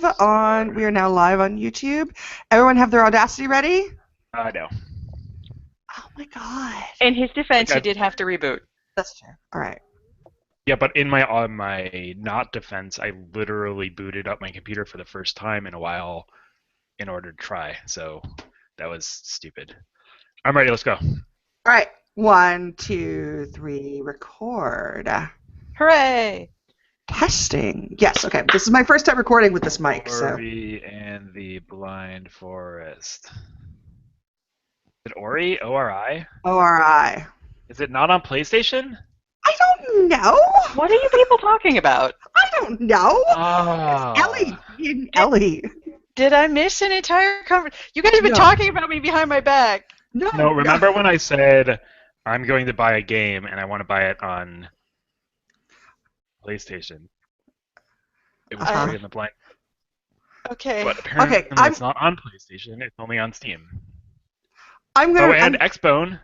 We are now live on YouTube. Everyone have their Audacity ready? No. Oh my god. In his defense, Okay. he did have to reboot. That's true. All right. Yeah, but in my not defense, I literally booted up my computer for the first time in a while in order to try. So that was stupid. I'm ready. Let's go. All right. 1, 2, 3, record. Hooray! Testing. Yes, okay. This is my first time recording with this mic, so. Ori and the Blind Forest. Is it Ori? O-R-I? ORI. Is it not on PlayStation? I don't know. What are you people talking about? I don't know. Oh. Ellie being Ellie. Did I miss an entire conversation? You guys have been No. talking about me behind my back. No, remember when I said I'm going to buy a game and I want to buy it on PlayStation? It was Ori and the Blind. Okay. But apparently it's not on PlayStation. It's only on Steam. I'm gonna. And Xbone.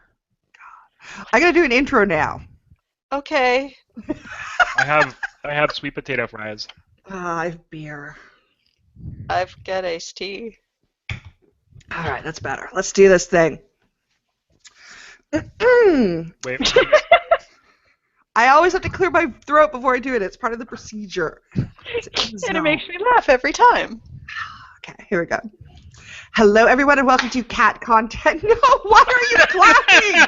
I gotta do an intro now. Okay. I have sweet potato fries. I have beer. I've got iced tea. All right, that's better. Let's do this thing. Wait. I always have to clear my throat before I do it. It's part of the procedure. And it makes me laugh every time. Okay, here we go. Hello, everyone, and welcome to Cat Content. No, why are you clapping?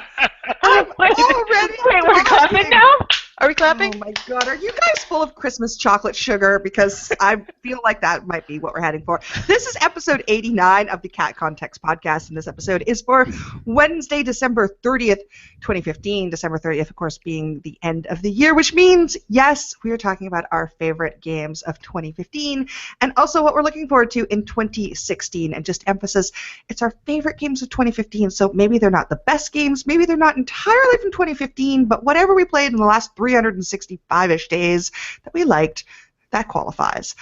I'm already Wait, we're clapping now? Are we clapping? Oh my god, are you guys full of Christmas chocolate sugar? Because I feel like that might be what we're heading for. This is episode 89 of the Cat Context podcast, and this episode is for Wednesday, December 30th, 2015. December 30th, of course, being the end of the year, which means, yes, we are talking about our favorite games of 2015, and also what we're looking forward to in 2016. And just emphasis, it's our favorite games of 2015, so maybe they're not the best games, maybe they're not entirely from 2015, but whatever we played in the last 365-ish days that we liked, that qualifies.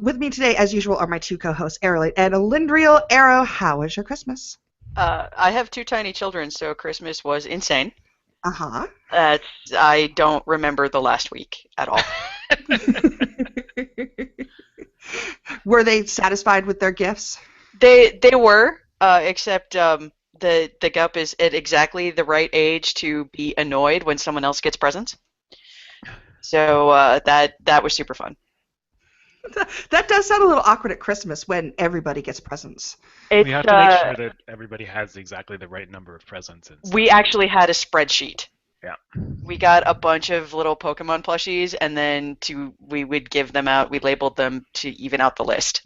With me today, as usual, are my two co-hosts, Arolaide and Ellyndrial. Arrow, how was your Christmas? I have two tiny children, so Christmas was insane. Uh-huh. I don't remember the last week at all. Were they satisfied with their gifts? They were, except the gup is at exactly the right age to be annoyed when someone else gets presents. So that was super fun. That does sound a little awkward at Christmas when everybody gets presents. We have to make sure that everybody has exactly the right number of presents. We actually had a spreadsheet. Yeah. We got a bunch of little Pokemon plushies, and then we would give them out. We labeled them to even out the list.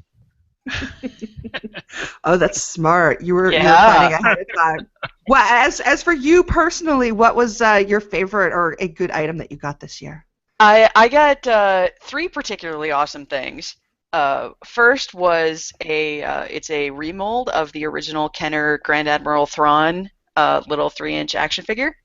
Oh, that's smart. You were Yeah. planning ahead of time. Well, as for you personally, what was your favorite or a good item that you got this year? I got three particularly awesome things. First was it's a remold of the original Kenner Grand Admiral Thrawn little 3-inch action figure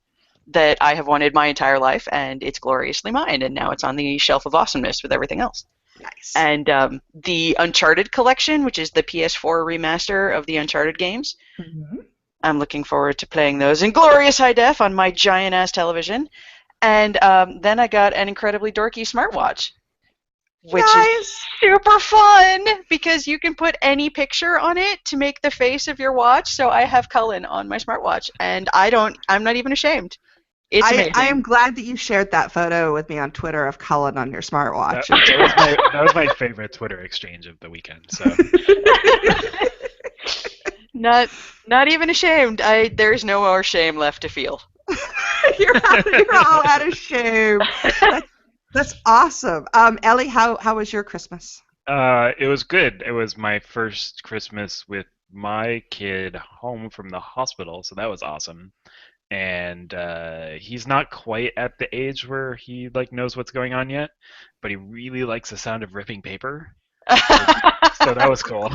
that I have wanted my entire life, and it's gloriously mine, and now it's on the shelf of awesomeness with everything else. Nice. And the Uncharted collection, which is the PS4 remaster of the Uncharted games. Mm-hmm. I'm looking forward to playing those in glorious high def on my giant-ass television. And then I got an incredibly dorky smartwatch, which is super fun because you can put any picture on it to make the face of your watch. So I have Cullen on my smartwatch, and I'm not even ashamed. It's amazing. I am glad that you shared that photo with me on Twitter of Cullen on your smartwatch. That was my favorite Twitter exchange of the weekend. So. Not even ashamed. There's no more shame left to feel. You're all out of shame. That's awesome. Ellie, how was your Christmas? It was good. It was my first Christmas with my kid home from the hospital, so that was awesome. And he's not quite at the age where he knows what's going on yet, but he really likes the sound of ripping paper. So that was cool.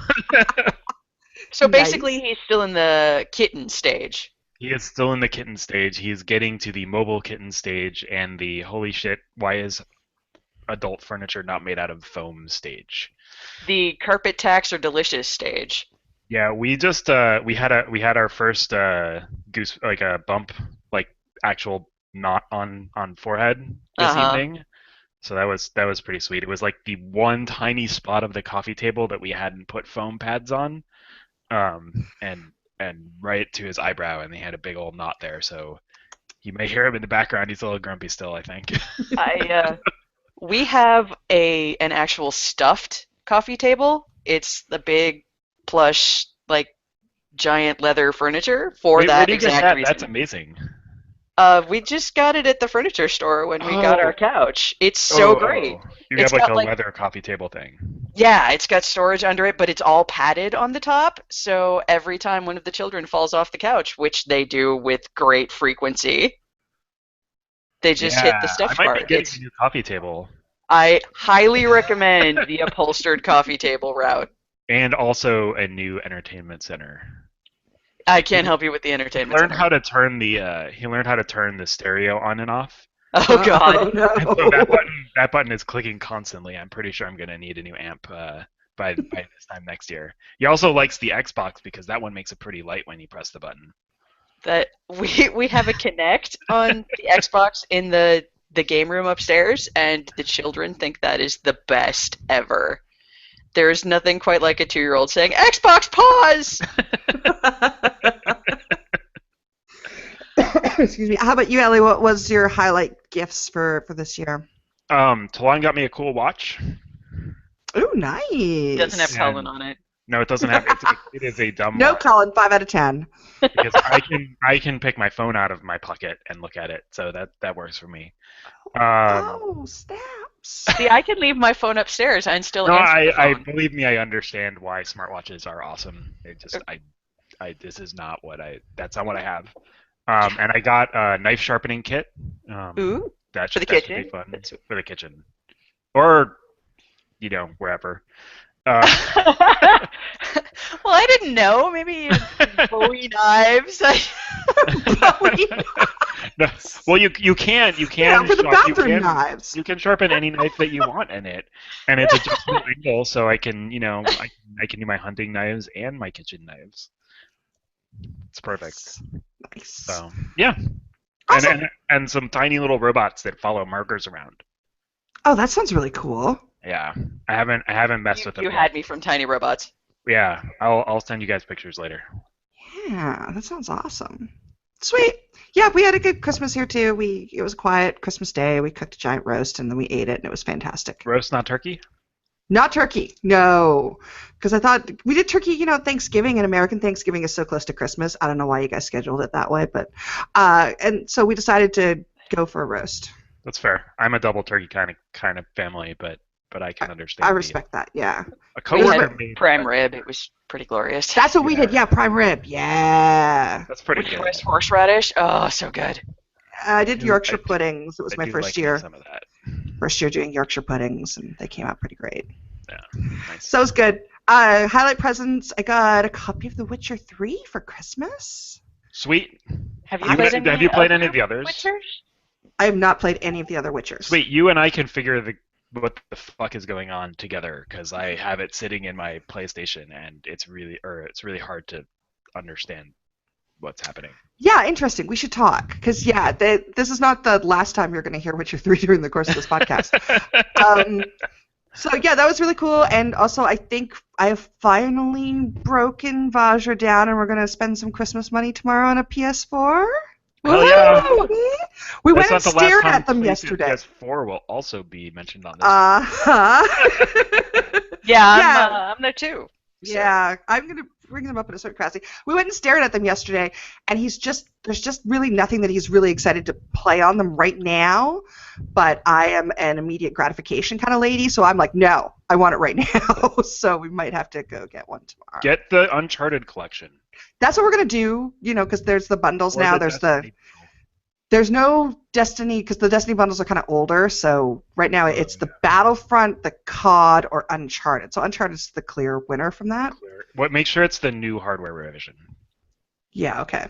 So basically, he's still in the kitten stage. He is still in the kitten stage. He's getting to the mobile kitten stage and the holy shit, why is adult furniture not made out of foam stage? The carpet tacks are delicious stage. Yeah, we just we had our first goose a bump, actual knot on forehead this evening. So that was pretty sweet. It was like the one tiny spot of the coffee table that we hadn't put foam pads on, and right to his eyebrow, and he had a big old knot there. So you may hear him in the background. He's a little grumpy still, I think. We have an actual stuffed coffee table. It's the big plush, like giant leather furniture for Where that do you get exact that? reason. That's amazing. We just got it at the furniture store when we got our couch. It's so great. You It's have like got, a like- leather coffee table thing. Yeah, it's got storage under it, but it's all padded on the top. So every time one of the children falls off the couch, which they do with great frequency, they just hit the stuff I might part. be getting a new coffee table. I highly recommend the upholstered coffee table route. And also a new entertainment center. I can't help you with the He entertainment learned center. how to turn the stereo on and off. Oh God. Oh, no. And so that button is clicking constantly. I'm pretty sure I'm gonna need a new amp by this time next year. He also likes the Xbox because that one makes it pretty light when you press the button. That we have a Kinect on the Xbox in the game room upstairs, and the children think that is the best ever. There is nothing quite like a 2-year-old saying, "Xbox pause!" Excuse me. How about you, Ellie? What was your highlight gifts for this year? Talon got me a cool watch. Ooh, nice. It doesn't have Cullen on it. No, it doesn't have. It is a dumb No, watch Colin. 5 out of 10. because I can pick my phone out of my pocket and look at it, so that works for me. Oh, snaps. See, I can leave my phone upstairs and still No, answer the I phone. believe me, I understand why smartwatches are awesome. It just this is not what that's not what I have. And I got a knife sharpening kit. Ooh, That for the should kitchen? be fun for the kitchen, or wherever. well, I didn't know. Maybe Bowie knives. No, well, you can Yeah, for the bathroom knives. You can sharpen any knife that you want in it, and it's adjustable angle, so I can I can do my hunting knives and my kitchen knives. It's perfect. Nice. So yeah, Awesome. and some tiny little robots that follow markers around. Oh, that sounds really cool. Yeah, I haven't messed with them You yet. had me from Tiny Robots. Yeah, I'll send you guys pictures later. Yeah, that sounds awesome. Sweet. Yeah, we had a good Christmas here too. It was a quiet Christmas day. We cooked a giant roast and then we ate it and it was fantastic. Roast, not turkey? Not turkey, no. Because I thought we did turkey, Thanksgiving, and American Thanksgiving is so close to Christmas. I don't know why you guys scheduled it that way, but and so we decided to go for a roast. That's fair. I'm a double turkey kind of family, but I can understand. I respect that. Yeah. A We coworker had made prime rib. It was pretty glorious. That's what we did. Yeah, prime rib. Yeah. That's pretty With good. roast horseradish. Oh, so good. I did do- Yorkshire I- puddings. It was I my do first like me year. some of that. First year doing Yorkshire puddings, and they came out pretty great. Yeah, nice. So it was good. Highlight presents. I got a copy of The Witcher 3 for Christmas. Sweet. Have You guys- have you played any of the others? Witchers? I have not played any of the other Witchers. Sweet. You and I can figure what the fuck is going on together because I have it sitting in my PlayStation and it's really hard to understand what's happening. Yeah, interesting. We should talk because this is not the last time you're going to hear Witcher 3 during the course of this podcast. So yeah, that was really cool, and also I think I have finally broken Vajra down, and we're going to spend some Christmas money tomorrow on a PS4. Hell yeah. Woo! We went and That's not the last stared time at them PlayStation yesterday. PS4 will also be mentioned on this. Yeah, Yeah. I'm there too. Yeah, I'm going to bring them up in a certain capacity. We went and stared at them yesterday, and there's just really nothing that he's really excited to play on them right now, but I am an immediate gratification kind of lady, so I'm like, no, I want it right now, so we might have to go get one tomorrow. Get the Uncharted collection. That's what we're going to do, because there's the bundles Or now, the there's Destiny. There's no Destiny, because the Destiny bundles are kind of older, so right now it's the Battlefront, the COD, or Uncharted. So Uncharted's the clear winner from that. Make sure it's the new hardware revision. Yeah, okay.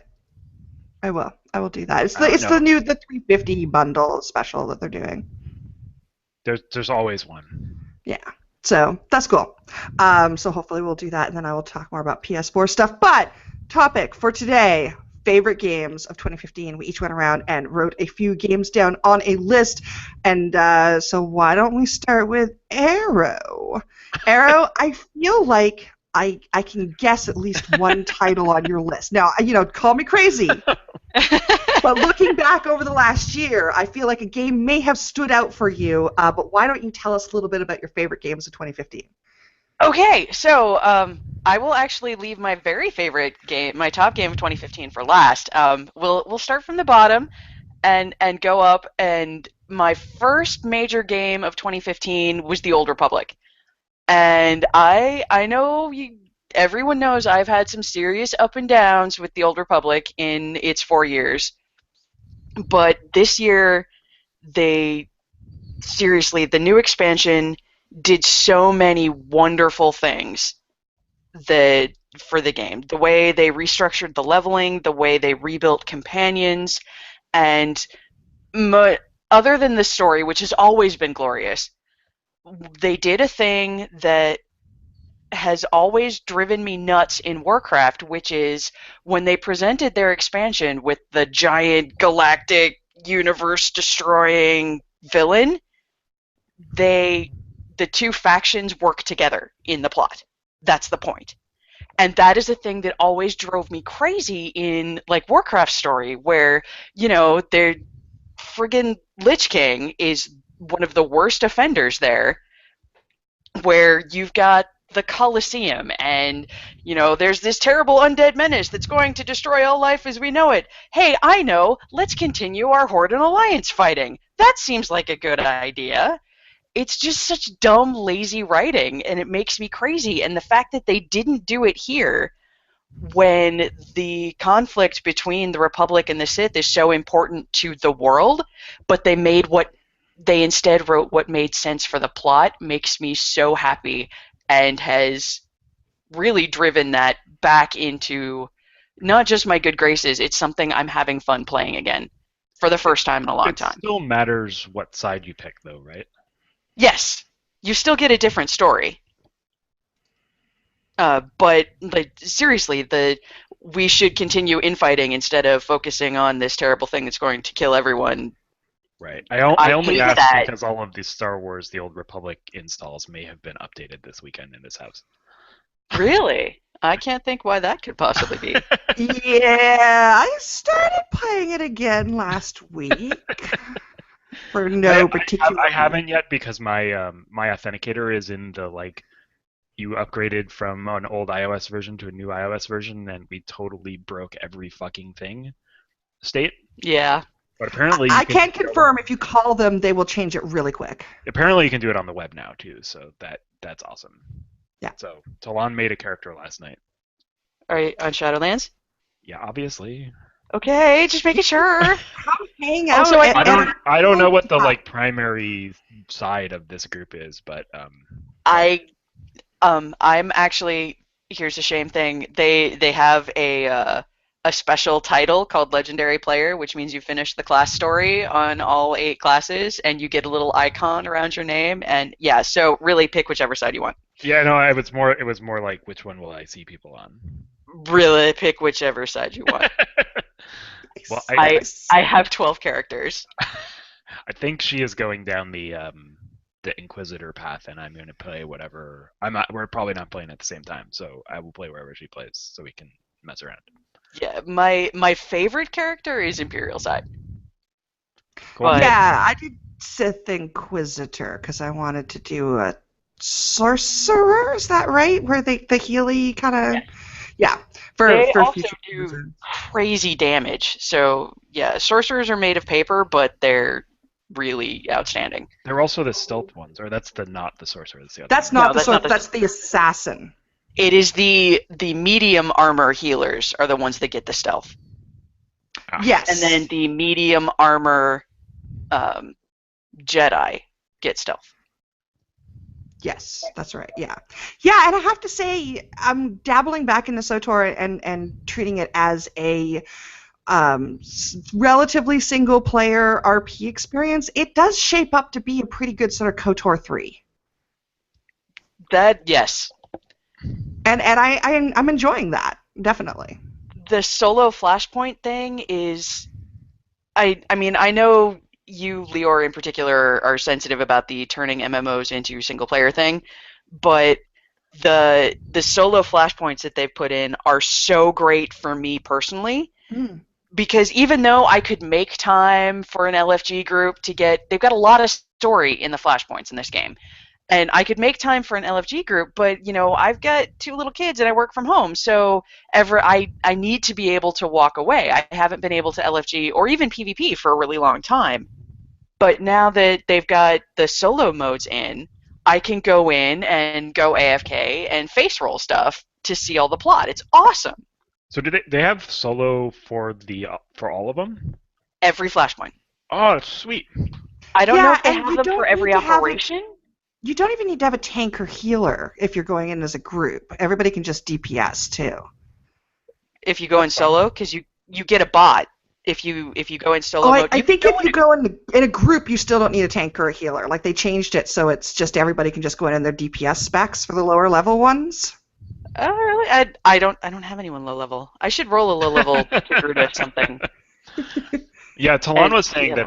I will do that. It's No. the new 350 bundle special that they're doing. There's always one. Yeah. So that's cool. So hopefully we'll do that, and then I will talk more about PS4 stuff. But topic for today, favorite games of 2015. We each went around and wrote a few games down on a list. And so why don't we start with Arrow? Arrow, I feel like I can guess at least one title on your list. Now, call me crazy. But looking back over the last year, I feel like a game may have stood out for you. But why don't you tell us a little bit about your favorite games of 2015? Okay, so I will actually leave my very favorite game, my top game of 2015, for last. We'll start from the bottom and go up. And my first major game of 2015 was the Old Republic. And I know everyone knows I've had some serious up and downs with the Old Republic in its 4 years. But this year, seriously, the new expansion did so many wonderful things for the game. The way they restructured the leveling, the way they rebuilt companions, and other than the story, which has always been glorious, they did a thing that has always driven me nuts in Warcraft, which is when they presented their expansion with the giant galactic universe-destroying villain, the two factions work together in the plot. That's the point. And that is a thing that always drove me crazy in, like, Warcraft story, where, their friggin' Lich King is one of the worst offenders there, where you've got the Colosseum, and, there's this terrible undead menace that's going to destroy all life as we know it. Hey, I know, let's continue our Horde and Alliance fighting. That seems like a good idea. It's just such dumb, lazy writing, and it makes me crazy. And the fact that they didn't do it here, when the conflict between the Republic and the Sith is so important to the world, but they instead wrote what made sense for the plot, makes me so happy, and has really driven that back into not just my good graces, it's something I'm having fun playing again for the first time in a long time. It still matters what side you pick, though, right? Yes, you still get a different story. But seriously, we should continue infighting instead of focusing on this terrible thing that's going to kill everyone. Right. I only asked that. because all of these Star Wars The Old Republic installs may have been updated this weekend in this house. Really? I can't think why that could possibly be. Yeah, I started playing it again last week. For no particular I haven't yet because my my authenticator is in the you upgraded from an old iOS version to a new iOS version and we totally broke every fucking thing state. Yeah. But apparently I can't confirm if you call them, they will change it really quick. Apparently you can do it on the web now too, so that's awesome. Yeah. So Talon made a character last night. Are you on Shadowlands? Yeah, obviously. Okay, just making sure. Come hang out. Also, I don't know what the primary side of this group is, but I'm actually, here's a shame thing. They have a special title called Legendary Player, which means you finish the class story on all 8 classes, and you get a little icon around your name. And yeah, so really pick whichever side you want. Yeah, no, it was more like which one will I see people on? Really pick whichever side you want. Well, I have 12 characters. I think she is going down the Inquisitor path, and I'm going to play whatever. We're probably not playing at the same time, so I will play wherever she plays, so we can mess around. Yeah, my favorite character is Imperial side. Cool. But, yeah, I did Sith Inquisitor because I wanted to do a sorcerer. Is that right? Where the Healy kind of. Yeah, they for also future do reasons. crazy damage. So yeah, sorcerers are made of paper, but they're really outstanding. They're also the stealth ones, or that's not the sorcerer. That's the other That's one. not the sword. That's the assassin. It is the medium armor healers are the ones that get the stealth. Yes. And then the medium armor Jedi get stealth. Yes, that's right. Yeah, yeah, and I have to say, I'm dabbling back into SWTOR and treating it as a relatively single-player RP experience. It does shape up to be a pretty good sort of KOTOR 3. That yes. And I'm enjoying that, definitely. the solo Flashpoint thing is, I mean, I know you, Lior, in particular, are sensitive about the turning MMOs into single player thing, but the solo Flashpoints that they've put in are so great for me personally. Because even though I could make time for an LFG group to they've got a lot of story in the Flashpoints in this game. And I could make time for an LFG group, but, you know, I've got 2 little kids and I work from home, so I need to be able to walk away. I haven't been able to LFG or even PvP for a really long time. But now that they've got the solo modes in, I can go in and go AFK and face roll stuff to see all the plot. It's awesome. So do they have solo for all of them? Every Flashpoint. Oh, sweet. I don't know if they have them for every operation. You don't even need to have a tank or healer if you're going in as a group. Everybody can just DPS too. If you go in solo, because you get a bot. If you go in solo mode, I think if you go in a group, you still don't need a tank or a healer. Like they changed it so it's just everybody can just go in their DPS specs for the lower level ones. Oh, really? I don't have anyone low level. I should roll a low level trigger to something. Yeah, Talon was saying that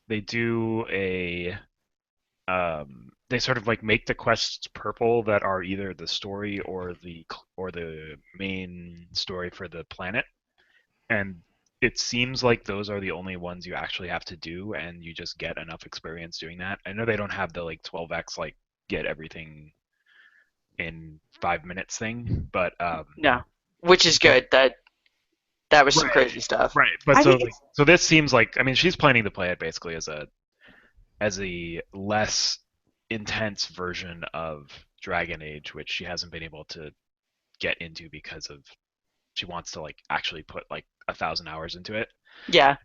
they do a they sort of like make the quests purple that are either the story or the main story for the planet, and it seems like those are the only ones you actually have to do, and you just get enough experience doing that. I know they don't have the like 12x like get everything in 5 minutes thing, but no, which is good. That was some crazy stuff, right? But so this seems like, I mean, she's planning to play it basically as a less intense version of Dragon Age, which she hasn't been able to get into because of she wants to like actually put like 1,000 hours into it. Yeah.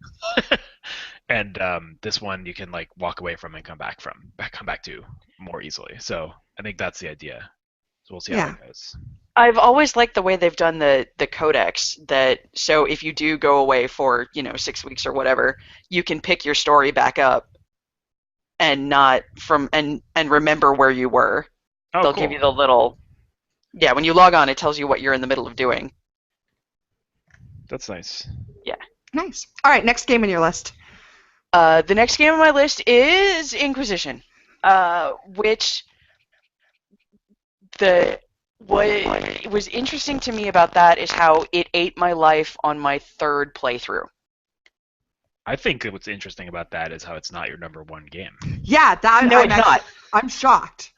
And this one you can like walk away from and come back to more easily. So I think that's the idea. So we'll see how it goes. I've always liked the way they've done the codex, that so if you do go away for, 6 weeks or whatever, you can pick your story back up and remember where you were. Oh, They'll cool. give you the little when you log on, it tells you what you're in the middle of doing. That's nice. Yeah. Nice. All right, next game on your list. The next game on my list is Inquisition, which what was interesting to me about that is how it ate my life on my 3rd playthrough. I think what's interesting about that is how it's not your number 1 game. Yeah, it's not. I'm shocked.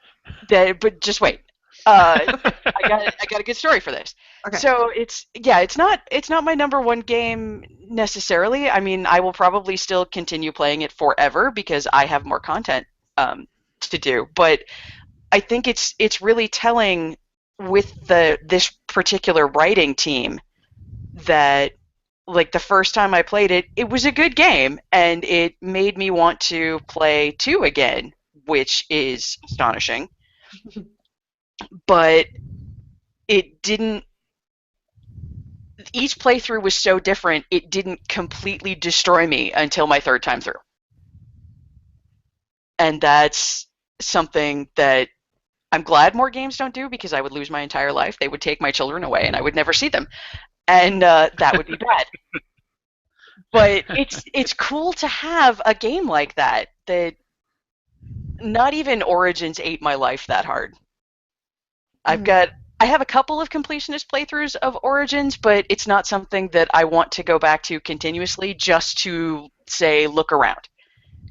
But just wait. I got a good story for this. Okay. So it's not my number 1 game necessarily. I mean, I will probably still continue playing it forever because I have more content to do. But I think it's really telling with this particular writing team that, like, the first time I played it, it was a good game, and it made me want to play 2 again, which is astonishing. But it didn't. Each playthrough was so different, it didn't completely destroy me until my 3rd time through. And that's something that I'm glad more games don't do, because I would lose my entire life. They would take my children away and I would never see them. And that would be bad. But it's cool to have a game like that not even Origins ate my life that hard. I have a couple of completionist playthroughs of Origins, but it's not something that I want to go back to continuously just to, say, look around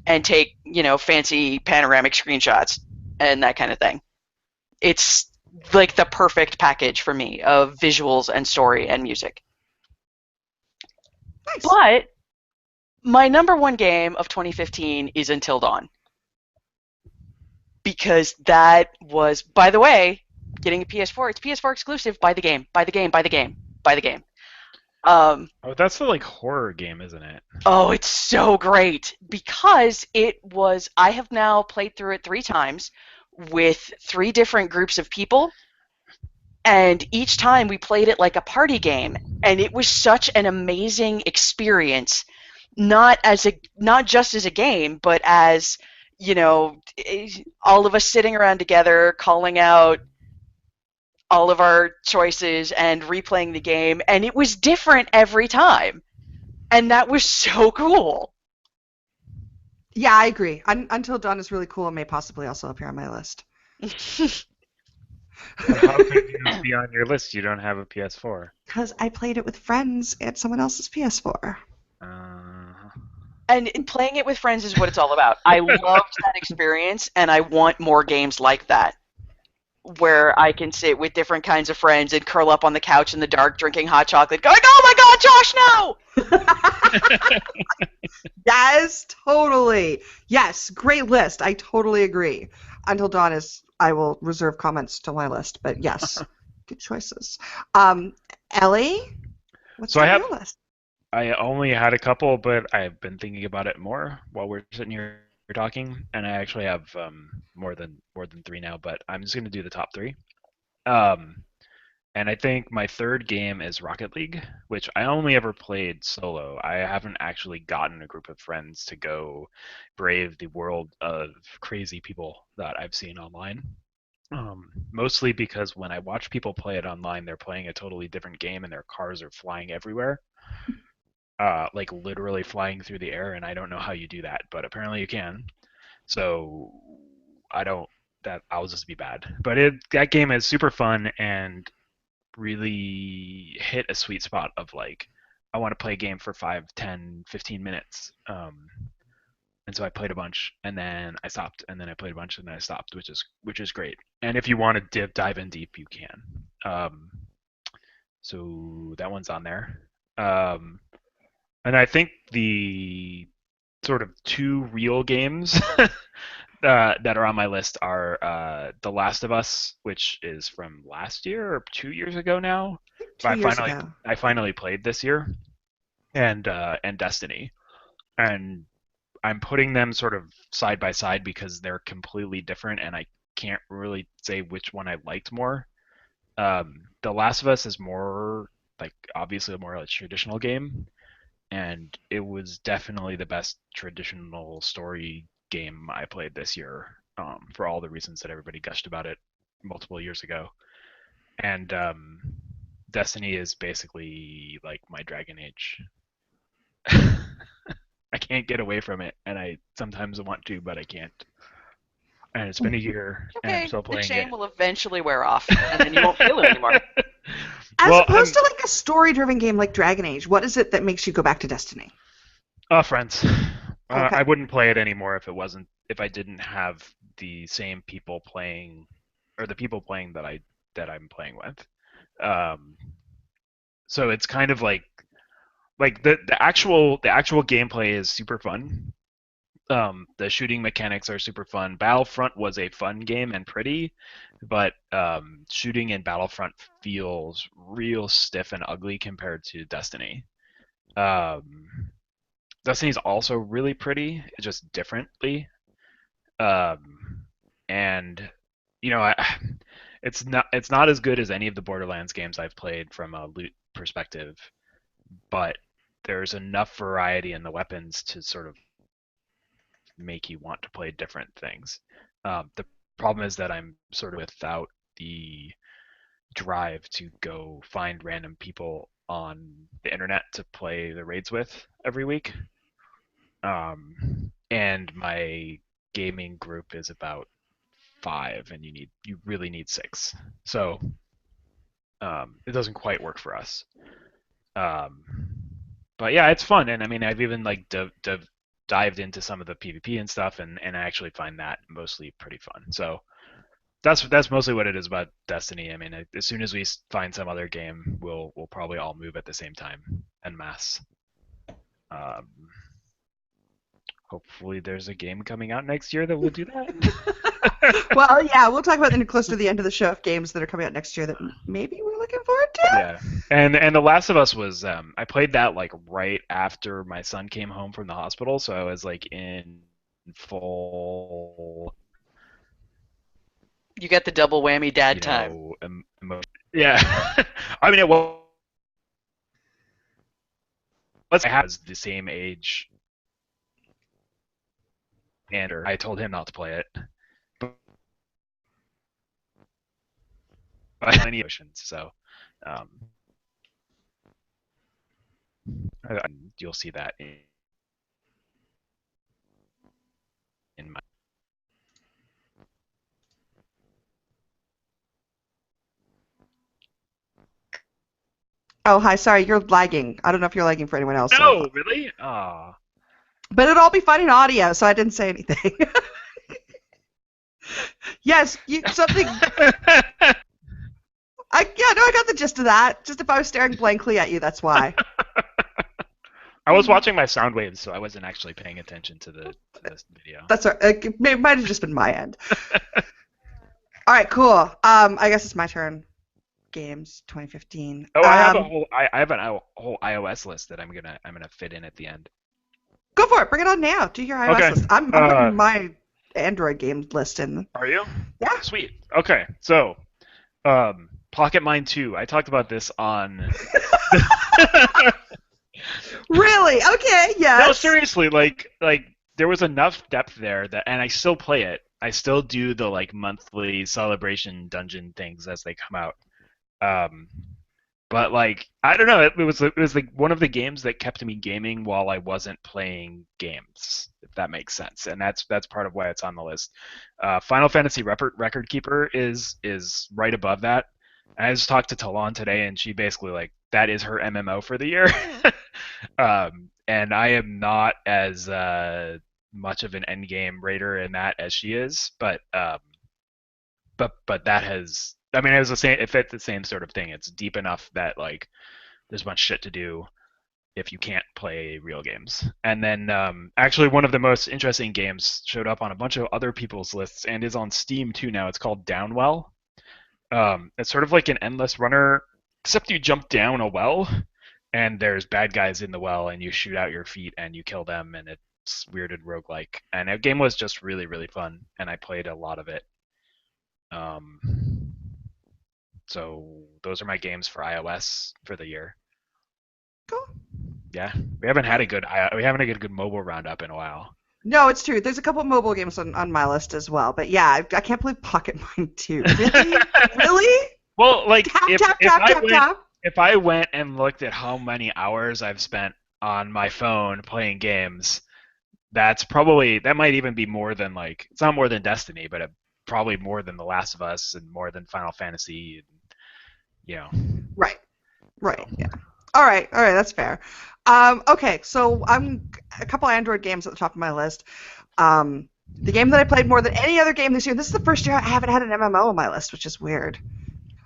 and take, fancy panoramic screenshots and that kind of thing. It's like the perfect package for me of visuals and story and music. Nice. But my number 1 game of 2015 is Until Dawn. Because that was, by the way, getting a PS4. It's PS4 exclusive. Buy the game. Buy the game. Buy the game. Buy the game. Oh, that's the like horror game, isn't it? Oh, it's so great because I have now played through it 3 times with 3 different groups of people, and each time we played it like a party game, and it was such an amazing experience, not just as a game, but as, all of us sitting around together calling out all of our choices and replaying the game, and it was different every time. And that was so cool. Yeah, I agree. Until Dawn is really cool and may possibly also appear on my list. But how could you be on your list? You don't have a PS4. Because I played it with friends at someone else's PS4. And playing it with friends is what it's all about. I loved that experience, and I want more games like that, where I can sit with different kinds of friends and curl up on the couch in the dark, drinking hot chocolate, going, "Oh my God, Josh, no!" Yes, totally. Yes, great list. I totally agree. Until Dawn is, I will reserve comments to my list, but yes, good choices. Ellie, what's So I on have- your list? I only had a couple, but I've been thinking about it more while we're sitting here talking, and I actually have more than 3 now. But I'm just gonna do the top 3. And I think my third game is Rocket League, which I only ever played solo. I haven't actually gotten a group of friends to go brave the world of crazy people that I've seen online. Mostly because when I watch people play it online, they're playing a totally different game and their cars are flying everywhere. Like literally flying through the air, and I don't know how you do that, but apparently you can. So I don't. I'll just be bad. But that game is super fun and really hit a sweet spot of like I want to play a game for 5, 10, 15 minutes. And so I played a bunch, and then I stopped, and then I played a bunch, and then I stopped, which is great. And if you want to dive in deep, you can. So that one's on there. And I think the sort of 2 real games that are on my list are The Last of Us, which is from last year or 2 years ago now. 2 years ago. I finally played this year, and Destiny, and I'm putting them sort of side by side because they're completely different, and I can't really say which one I liked more. The Last of Us is more like obviously a more like traditional game, and it was definitely the best traditional story game I played this year, for all the reasons that everybody gushed about it multiple years ago. And Destiny is basically like my Dragon Age. I can't get away from it, and I sometimes want to, but I can't. And it's been a year, and I'm Okay, still the playing shame it. will eventually wear off, and then you won't feel it anymore. As opposed to like a story-driven game like Dragon Age, what is it that makes you go back to Destiny? Friends. Okay. I wouldn't play it anymore if I didn't have the same people playing, or the people playing that I'm playing with. So it's kind of like the actual gameplay is super fun. The shooting mechanics are super fun. Battlefront was a fun game and pretty, but shooting in Battlefront feels real stiff and ugly compared to Destiny. Destiny's also really pretty, just differently. And you know, it's not as good as any of the Borderlands games I've played from a loot perspective, but there's enough variety in the weapons to sort of make you want to play different things. The problem is that I'm sort of without the drive to go find random people on the internet to play the raids with every week. And my gaming group is about 5, and you really need 6. So it doesn't quite work for us. But yeah, it's fun, and I mean, I've even like dived into some of the PvP and stuff, and I actually find that mostly pretty fun. So that's mostly what it is about Destiny. I mean, as soon as we find some other game, we'll probably all move at the same time en masse. Hopefully, there's a game coming out next year that will do that. Well, yeah, we'll talk about it close to the end of the show of games that are coming out next year that maybe we're looking forward to. Yeah, and The Last of Us was I played that like right after my son came home from the hospital, so I was like in full. You get the double whammy dad time. Yeah, I mean it was. I was the same age, and I told him not to play it. any emotions. So you'll see that in my. Oh, hi. Sorry, you're lagging. I don't know if you're lagging for anyone else. No, really? Oh. But it'll all be fine in audio, so I didn't say anything. Yes, something. I got the gist of that. Just if I was staring blankly at you, that's why. I was watching my sound waves, so I wasn't actually paying attention to this video. That's right. It might have just been my end. All right, cool. I guess it's my turn. Games 2015. Oh, I have a whole iOS list that I'm gonna fit in at the end. Go for it. Bring it on now. Do your iOS list. I'm putting my Android game list in. Are you? Yeah. Sweet. Okay. So, Pocket Mine 2. I talked about this on. Really? Okay. Yes. No, seriously. Like there was enough depth there and I still play it. I still do the like monthly celebration dungeon things as they come out. But like I don't know, it was like one of the games that kept me gaming while I wasn't playing games, if that makes sense, and that's part of why it's on the list. Final Fantasy Record Keeper is right above that. I just talked to Talon today, and she basically like that is her MMO for the year, and I am not as much of an endgame raider in that as she is, but that has. I mean, it was the same. It fits the same sort of thing. It's deep enough that like there's much shit to do if you can't play real games. And then actually, one of the most interesting games showed up on a bunch of other people's lists and is on Steam too now. It's called Downwell. It's sort of like an endless runner, except you jump down a well, and there's bad guys in the well, and you shoot out your feet and you kill them, and it's weird and roguelike. And the game was just really, really fun, and I played a lot of it. So those are my games for iOS for the year. Cool. Yeah, we haven't had a good mobile roundup in a while. No, it's true. There's a couple mobile games on my list as well, but yeah, I can't believe Pocket Mine 2. Really? Really? Well, like tap. If I went and looked at how many hours I've spent on my phone playing games, that might even be more than like it's not more than Destiny, but probably more than The Last of Us and more than Final Fantasy. Right. Yeah. All right, that's fair. Okay, so I'm a couple Android games at the top of my list. The game that I played more than any other game this year. This is the first year I haven't had an MMO on my list, which is weird.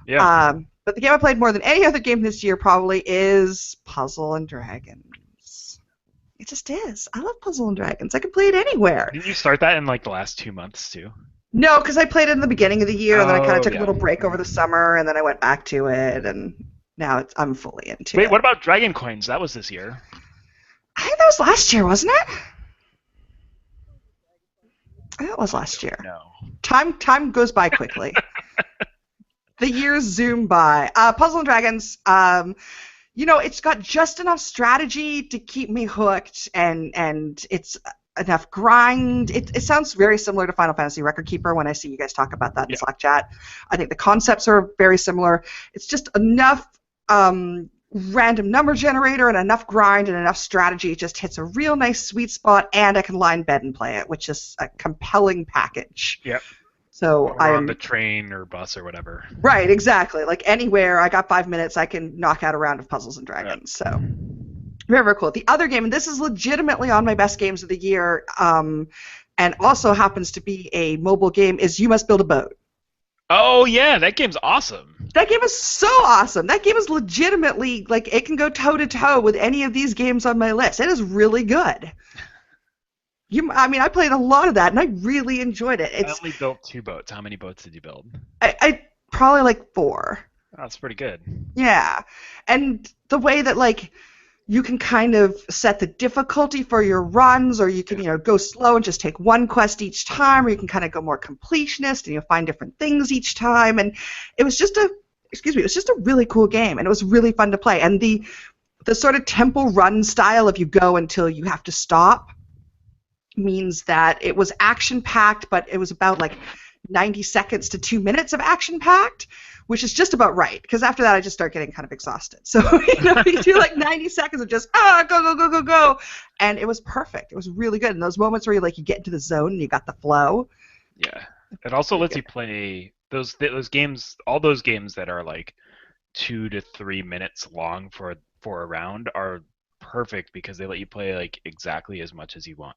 Yeah. But the game I played more than any other game this year probably is Puzzle and Dragons. It just is. I love Puzzle and Dragons. I can play it anywhere. Didn't you start that in like the last 2 months too? No, because I played it in the beginning of the year, and then I kind of took a little break over the summer, and then I went back to it, and now I'm fully into it. Wait, what about Dragon Coins? That was this year. I think that was last year, wasn't it? I think it was last year. No. Time goes by quickly. The years zoom by. Puzzle and Dragons, it's got just enough strategy to keep me hooked, and it's enough grind. It sounds very similar to Final Fantasy Record Keeper when I see you guys talk about that in Slack chat. I think the concepts are very similar. It's just enough random number generator and enough grind and enough strategy. It just hits a real nice sweet spot, and I can lie in bed and play it, which is a compelling package. Yep. So I'm on the train or bus or whatever. Right, exactly. Like anywhere, I got 5 minutes, I can knock out a round of Puzzles and Dragons. Yep. So very, very cool. The other game, and this is legitimately on my best games of the year, and also happens to be a mobile game, is You Must Build a Boat. Oh yeah, that game's awesome. That game is so awesome. That game is legitimately, like, it can go toe-to-toe with any of these games on my list. It is really good. I played a lot of that, and I really enjoyed it. I only built 2 boats. How many boats did you build? I probably like 4. Oh, that's pretty good. Yeah. And the way that, like, you can kind of set the difficulty for your runs, or you can, go slow and just take one quest each time, or you can kind of go more completionist and you'll find different things each time. And it was just a really cool game, and it was really fun to play. And the sort of temple run style of you go until you have to stop means that it was action-packed, but it was about, like, 90 seconds to 2 minutes of action packed, which is just about right, because after that I just start getting kind of exhausted. So you do like 90 seconds of just go go go go go, and it was perfect. It was really good. And those moments where you get into the zone and you got the flow. Yeah, it also lets you play those games. All those games that are like 2 to 3 minutes long for a round are perfect because they let you play like exactly as much as you want,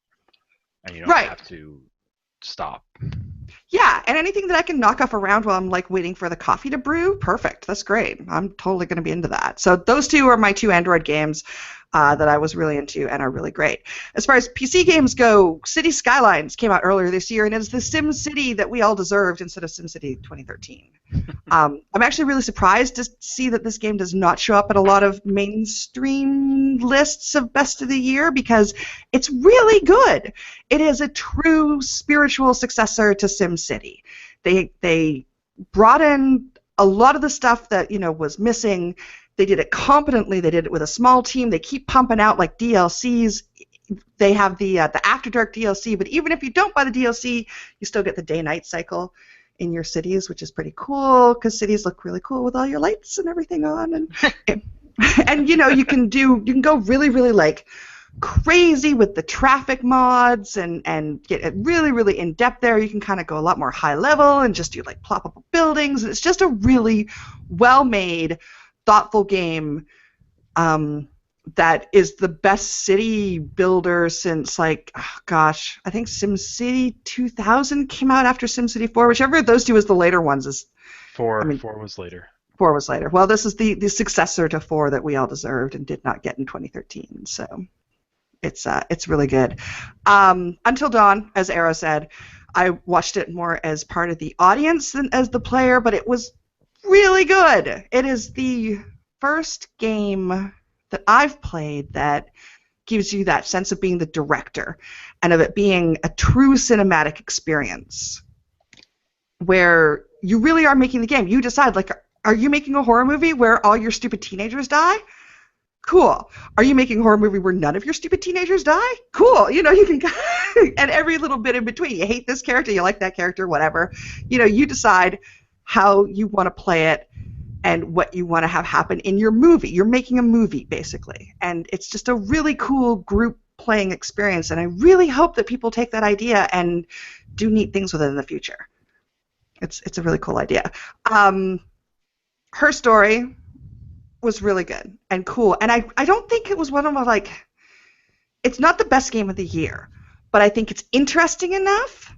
and you don't have to stop. Yeah, and anything that I can knock off a round while I'm like waiting for the coffee to brew, perfect. That's great. I'm totally going to be into that. So those two are my two Android games that I was really into and are really great. As far as PC games go, City Skylines came out earlier this year, and it's the Sim City that we all deserved instead of SimCity 2013. I'm actually really surprised to see that this game does not show up at a lot of mainstream lists of best of the year because it's really good. It is a true spiritual successor to SimCity. They brought in a lot of the stuff that was missing. They did it competently. They did it with a small team. They keep pumping out like DLCs. They have the After Dark DLC, but even if you don't buy the DLC, you still get the day-night cycle in your cities, which is pretty cool because cities look really cool with all your lights and everything on, and you can go really really like crazy with the traffic mods and get it really really in depth there. You can kind of go a lot more high level and just do like ploppable buildings, and it's just a really well made, thoughtful game that is the best city builder since I think SimCity 2000 came out after SimCity 4, whichever of those two is the later ones. Is 4 was later. 4 was later. Well, this is the successor to 4 that we all deserved and did not get in 2013. So it's really good. Until Dawn, as Arrow said, I watched it more as part of the audience than as the player, but it was really good. It is the first game that I've played that gives you that sense of being the director and of it being a true cinematic experience where you really are making the game. You decide, like, are you making a horror movie where all your stupid teenagers die? Cool. Are you making a horror movie where none of your stupid teenagers die? Cool. You can and every little bit in between. You hate this character, you like that character, whatever. You decide how you want to play it and what you want to have happen in your movie. You're making a movie, basically. And it's just a really cool group playing experience, and I really hope that people take that idea and do neat things with it in the future. It's a really cool idea. Her story was really good and cool, and I don't think it was one of my, it's not the best game of the year, but I think it's interesting enough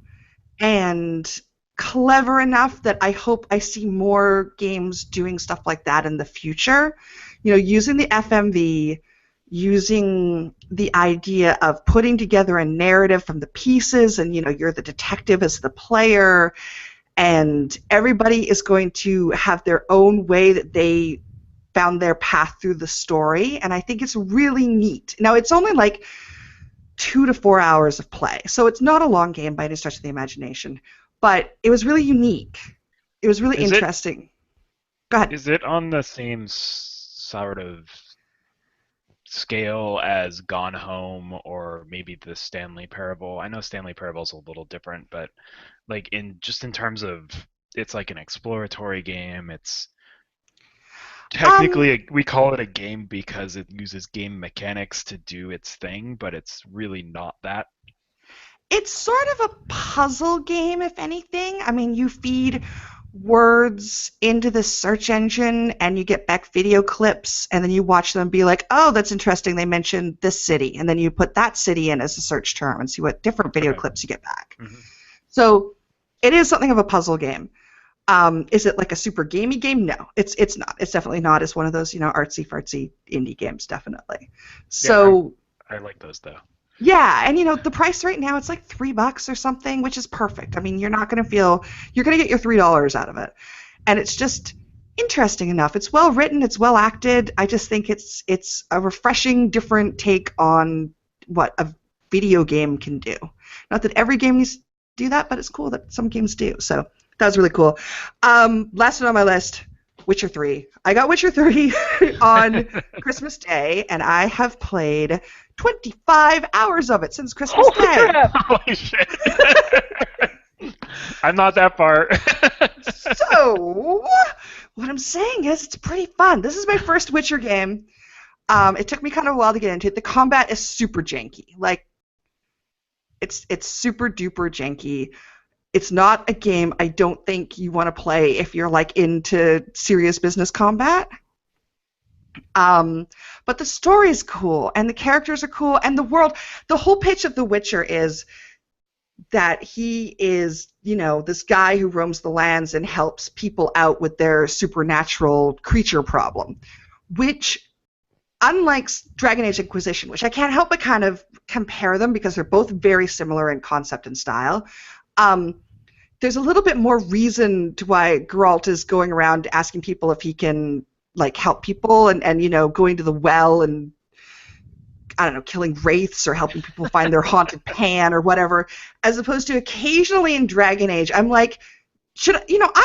and clever enough that I hope I see more games doing stuff like that in the future. Using the FMV, using the idea of putting together a narrative from the pieces, and you're the detective as the player, and everybody is going to have their own way that they found their path through the story, and I think it's really neat. Now, it's only like 2 to 4 hours of play, so it's not a long game by any stretch of the imagination. But it was really unique. It was really interesting. Go ahead. Is it on the same sort of scale as Gone Home or maybe the Stanley Parable? I know Stanley Parable is a little different, but in terms of, it's like an exploratory game. It's technically we call it a game because it uses game mechanics to do its thing, but it's really not that. It's sort of a puzzle game, if anything. I mean, you feed words into the search engine, and you get back video clips, and then you watch them and be like, oh, that's interesting, they mentioned this city. And then you put that city in as a search term and see what different video clips you get back. Mm-hmm. So it is something of a puzzle game. Is it like a super gamey game? No, it's not. It's definitely not. It's one of those, artsy-fartsy indie games, definitely. So I like those, though. Yeah, and the price right now, it's like $3 or something, which is perfect. I mean, you're going to get your $3 out of it. And it's just interesting enough. It's well written, it's well acted. I just think it's a refreshing, different take on what a video game can do. Not that every game needs to do that, but it's cool that some games do. So that was really cool. Last one on my list, Witcher 3. I got Witcher 3 on Christmas Day, and I have played 25 hours of it since Christmas Day. Holy shit. I'm not that far. So, what I'm saying is it's pretty fun. This is my first Witcher game. It took me kind of a while to get into it. The combat is super janky. Like, it's super duper janky. It's not a game I don't think you want to play if you're like into serious business combat. But the story is cool, and the characters are cool, and the world. The whole pitch of The Witcher is that he is, this guy who roams the lands and helps people out with their supernatural creature problem, which, unlike Dragon Age Inquisition, which I can't help but kind of compare them because they're both very similar in concept and style, there's a little bit more reason to why Geralt is going around asking people if he can help people and going to the well and I don't know, killing wraiths or helping people find their haunted pan or whatever, as opposed to occasionally in Dragon Age, I'm like, I'm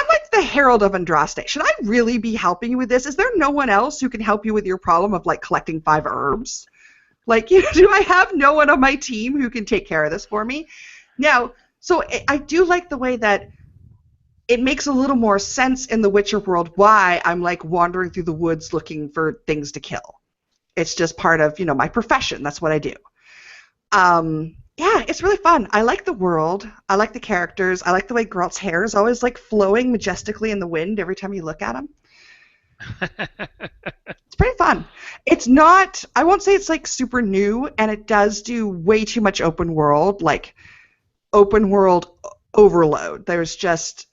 like the Herald of Andraste. Should I really be helping you with this? Is there no one else who can help you with your problem of collecting 5 herbs? Do I have no one on my team who can take care of this for me? Now, so I do like the way that it makes a little more sense in the Witcher world why I'm wandering through the woods looking for things to kill. It's just part of, my profession. That's what I do. Yeah, it's really fun. I like the world. I like the characters. I like the way Geralt's hair is always flowing majestically in the wind every time you look at him. It's pretty fun. It's not, I won't say it's super new, and it does do way too much open world, open world overload. There's just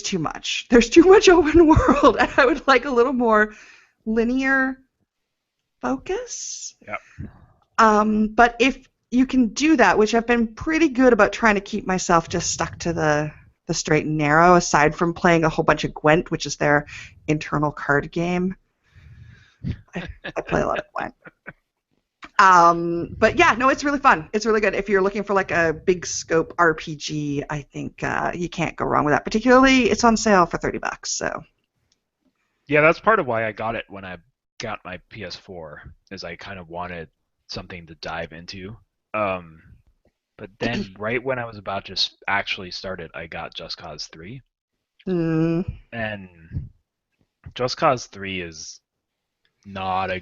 too much. There's too much open world, and I would like a little more linear focus. Yep. But if you can do that, which I've been pretty good about trying to keep myself just stuck to the straight and narrow, aside from playing a whole bunch of Gwent, which is their internal card game. I play a lot of Gwent. But yeah, no, it's really fun. It's really good. If you're looking for a big scope RPG, I think you can't go wrong with that. Particularly, it's on sale for $30. So. Yeah, that's part of why I got it when I got my PS4, is I kind of wanted something to dive into. But then right when I was about to actually start it, I got Just Cause 3. And Just Cause 3 is not a...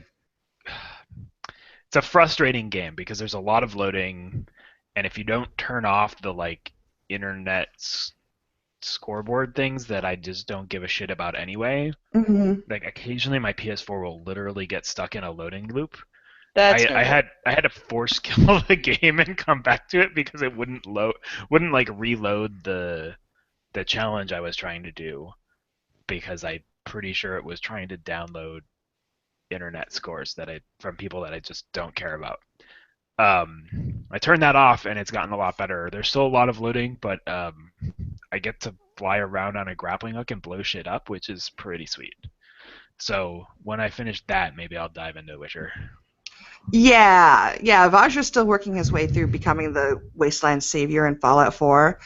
It's a frustrating game because there's a lot of loading, and if you don't turn off the internet scoreboard things that I just don't give a shit about anyway, occasionally my PS4 will literally get stuck in a loading loop. I had to force kill the game and come back to it because it wouldn't reload the challenge I was trying to do, because I'm pretty sure it was trying to download internet scores from people that I just don't care about. I turned that off and it's gotten a lot better. There's still a lot of loading, but I get to fly around on a grappling hook and blow shit up, which is pretty sweet. So when I finish that, maybe I'll dive into Witcher. Yeah. Vajra's still working his way through becoming the Wasteland Savior in Fallout 4.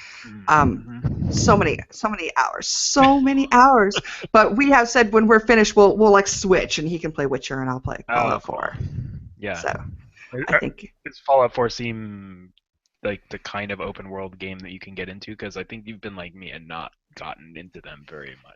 So many hours. But we have said when we're finished, we'll switch, and he can play Witcher and I'll play Fallout 4. Yeah. So I think does Fallout 4 seem like the kind of open world game that you can get into? Because I think you've been like me and not gotten into them very much.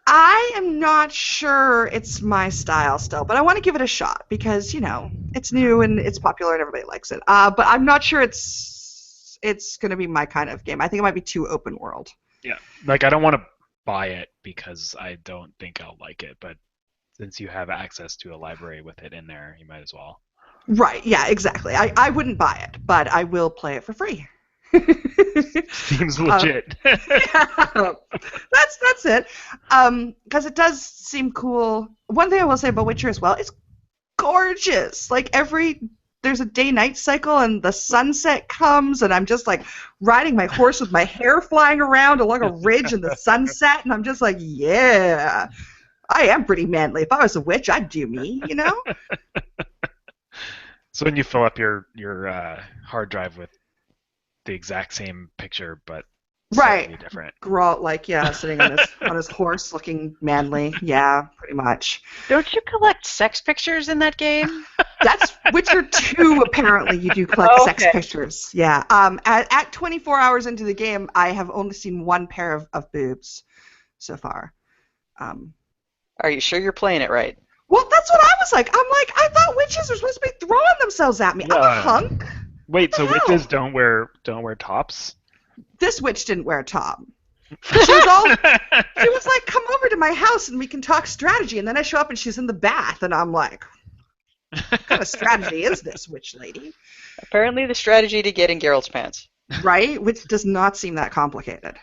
I am not sure it's my style still, but I want to give it a shot because, it's new and it's popular and everybody likes it. But I'm not sure it's going to be my kind of game. I think it might be too open world. Yeah. I don't want to buy it because I don't think I'll like it, but since you have access to a library with it in there, you might as well. Right. Yeah, exactly. I wouldn't buy it, but I will play it for free. Seems legit. Yeah, that's it. Because it does seem cool. One thing I will say about Witcher as well, it's gorgeous. There's a day-night cycle, and the sunset comes, and I'm just riding my horse with my hair flying around along a ridge in the sunset, and I'm just yeah, I am pretty manly. If I was a witch, I'd do me, So when you fill up your hard drive with the exact same picture, but slightly different. Geralt, sitting on his horse, looking manly. Yeah, pretty much. Don't you collect sex pictures in that game? That's Witcher 2, apparently. You do collect sex pictures. Yeah. At 24 hours into the game, I have only seen one pair of boobs so far. Are you sure you're playing it right? Well, that's what I was like. I'm like, I thought witches were supposed to be throwing themselves at me. I'm a hunk. Wait, so hell? witches don't wear tops? This witch didn't wear a top. She was like, come over to my house and we can talk strategy. And then I show up and she's in the bath, and I'm like, what kind of strategy is this, witch lady? Apparently the strategy to get in Geralt's pants. Right? Which does not seem that complicated.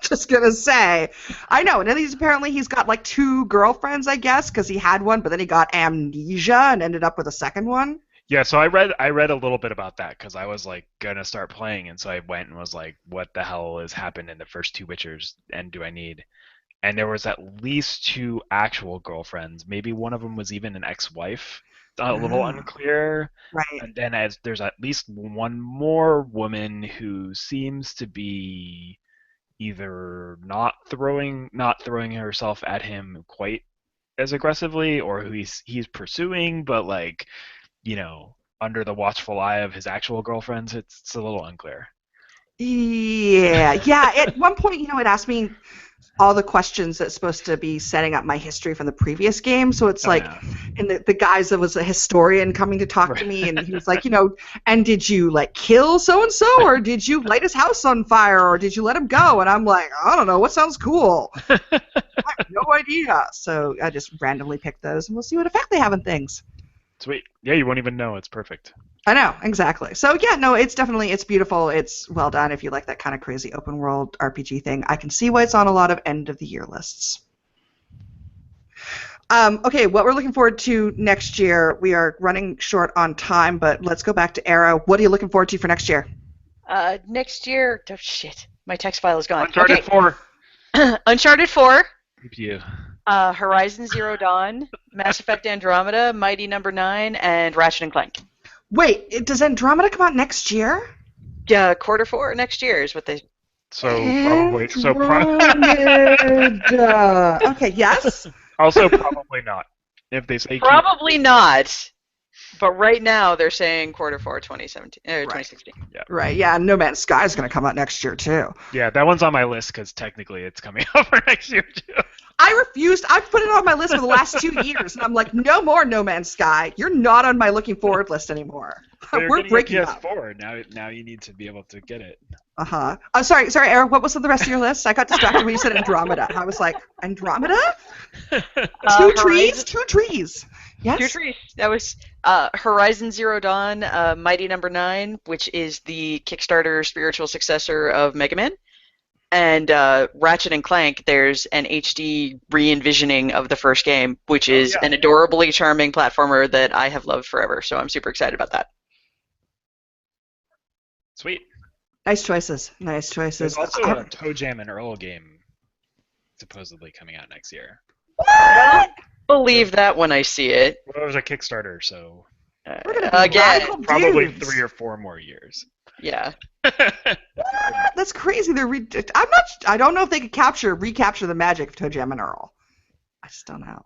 Just gonna say. I know, and then he's got like 2 girlfriends, I guess, because he had one, but then he got amnesia and ended up with a second one. Yeah, so I read a little bit about that because I was like gonna start playing, and so I went and was like, what the hell has happened in the first 2 Witchers, and do I need? And there was at least 2 actual girlfriends. Maybe one of them was even an ex-wife. A little unclear. Right. And then there's at least one more woman who seems to be either not throwing herself at him quite as aggressively, or who he's pursuing, but like, under the watchful eye of his actual girlfriends. It's a little unclear. Yeah. At one point, it asked me all the questions that's supposed to be setting up my history from the previous game. So it's in the guise of was a historian coming to talk to me, and he was like, and did you like kill so and so, or did you light his house on fire, or did you let him go? And I'm like, I don't know, what sounds cool? I have no idea. So I just randomly picked those, and we'll see what effect they have on things. Sweet. Yeah, you won't even know. It's perfect. I know, exactly. So yeah, no, it's beautiful. It's well done if you like that kind of crazy open world RPG thing. I can see why it's on a lot of end of the year lists. Okay, what we're looking forward to next year, we are running short on time, but let's go back to Arrow. What are you looking forward to for next year? Next year, oh shit, my text file is gone. Uncharted 4. Uncharted 4. You. Horizon Zero Dawn, Mass Effect Andromeda, Mighty Number 9, and Ratchet and Clank. Wait, does Andromeda come out next year? Yeah, Q4 next year is what they. Okay, yes. Also, probably not. If they say probably not, but right now they're saying Q4 2017 or 2016. Yeah. Right. Yeah. No Man's Sky is going to come out next year too. Yeah, that one's on my list because technically it's coming out for next year too. I refused. I've put it on my list for the last 2 years, and I'm like, no more No Man's Sky. You're not on my looking forward list anymore. We're breaking up. PS4. Now you need to be able to get it. Sorry, Eric. What was the rest of your list? I got distracted when you said Andromeda. I was like, Andromeda? 2 trees? 2 trees. Yes. 2 trees. That was Horizon Zero Dawn, Mighty Number 9, which is the Kickstarter spiritual successor of Mega Man. And Ratchet and Clank, there's an HD re-envisioning of the first game, which is an adorably charming platformer that I have loved forever. So I'm super excited about that. Sweet. Nice choices. There's also a Toe Jam and Earl game supposedly coming out next year. What? Believe that when I see it. Well, it was a Kickstarter, so again, probably 3 or 4 more years. Yeah. That's crazy. I don't know if they could recapture the magic of Toe Jam and Earl. I just don't know.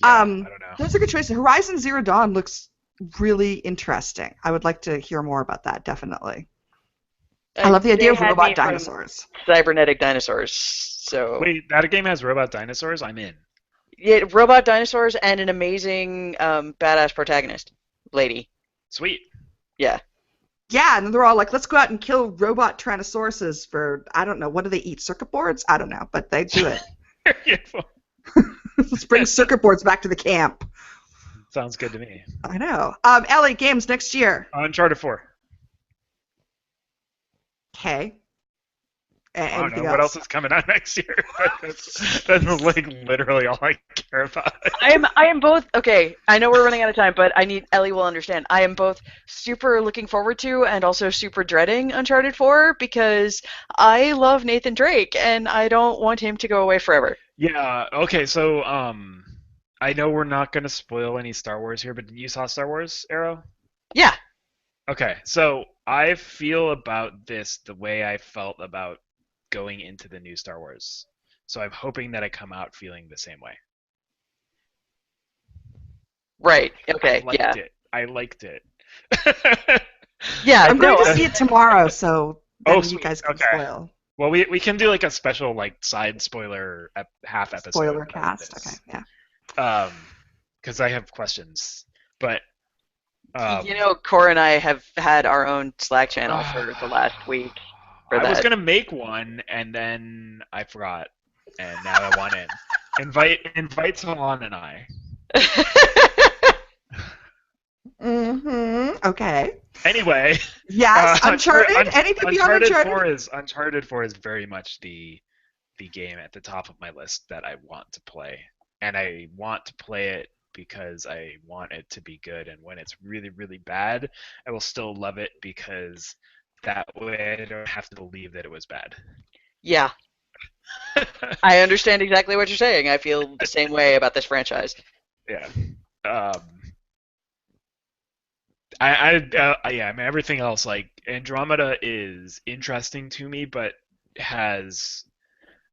I don't know. Those are good choices. Horizon Zero Dawn looks really interesting. I would like to hear more about that, definitely. I love the idea of robot dinosaurs. Cybernetic dinosaurs. So wait, that game has robot dinosaurs? I'm in. Yeah, robot dinosaurs and an amazing badass protagonist lady. Sweet. Yeah. Yeah, and then they're all like, let's go out and kill robot Tyrannosauruses for, I don't know, what do they eat, circuit boards? I don't know, but they do it. Let's bring circuit boards back to the camp. Sounds good to me. I know. Ellie, games next year. Uncharted 4. Okay. I don't know what else is coming out next year. That's like literally all I care about. I am both okay. I know we're running out of time, but Ellie will understand. I am both super looking forward to and also super dreading Uncharted 4 because I love Nathan Drake and I don't want him to go away forever. Yeah. Okay. So I know we're not gonna spoil any Star Wars here, but you saw Star Wars Arrow? Yeah. Okay. So I feel about this the way I felt about going into the new Star Wars. So I'm hoping that I come out feeling the same way. Right. Okay. I liked it. Yeah. I'm going to see it tomorrow, so then you guys can spoil. Well, we can do like a special like side spoiler half episode. Spoiler cast. Okay. Yeah. Because I have questions, but. Cora and I have had our own Slack channel for the last week. I was gonna make one, and then I forgot, and now I want in. Invite Salon and I. Okay. Anyway. Yes. Uncharted. Anything beyond Uncharted? Uncharted 4 is very much the game at the top of my list that I want to play, and I want to play it because I want it to be good, and when it's really, really bad, I will still love it because that way I don't have to believe that it was bad. Yeah. I understand exactly what you're saying. I feel the same way about this franchise. Yeah. I mean, everything else, like, Andromeda is interesting to me, but